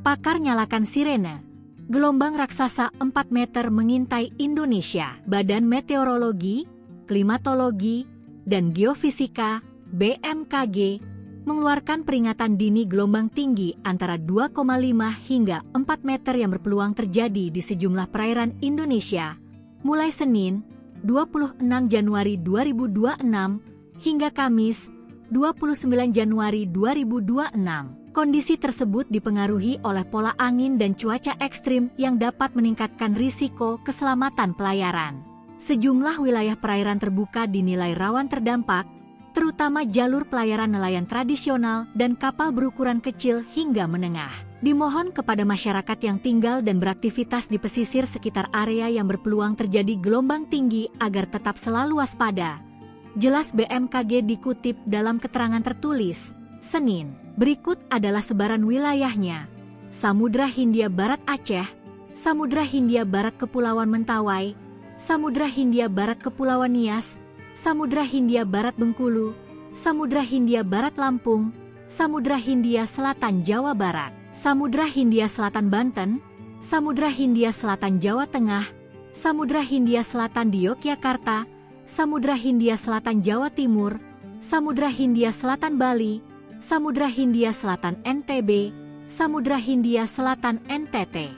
Pakar nyalakan sirene. Gelombang raksasa 4 meter mengintai Indonesia. Badan Meteorologi, Klimatologi, dan Geofisika (BMKG) mengeluarkan peringatan dini gelombang tinggi antara 2,5 hingga 4 meter yang berpeluang terjadi di sejumlah perairan Indonesia mulai Senin, 26 Januari 2026 hingga Kamis, 29 Januari 2026. Kondisi tersebut dipengaruhi oleh pola angin dan cuaca ekstrim yang dapat meningkatkan risiko keselamatan pelayaran. Sejumlah wilayah perairan terbuka dinilai rawan terdampak, terutama jalur pelayaran nelayan tradisional dan kapal berukuran kecil hingga menengah. Dimohon kepada masyarakat yang tinggal dan beraktivitas di pesisir sekitar area yang berpeluang terjadi gelombang tinggi agar tetap selalu waspada. Jelas BMKG dikutip dalam keterangan tertulis, Senin. Berikut adalah sebaran wilayahnya. Samudra Hindia Barat Aceh, Samudra Hindia Barat Kepulauan Mentawai, Samudra Hindia Barat Kepulauan Nias, Samudra Hindia Barat Bengkulu, Samudra Hindia Barat Lampung, Samudra Hindia Selatan Jawa Barat, Samudra Hindia Selatan Banten, Samudra Hindia Selatan Jawa Tengah, Samudra Hindia Selatan di Yogyakarta, Samudra Hindia Selatan Jawa Timur, Samudra Hindia Selatan Bali, Samudra Hindia Selatan NTB, Samudra Hindia Selatan NTT.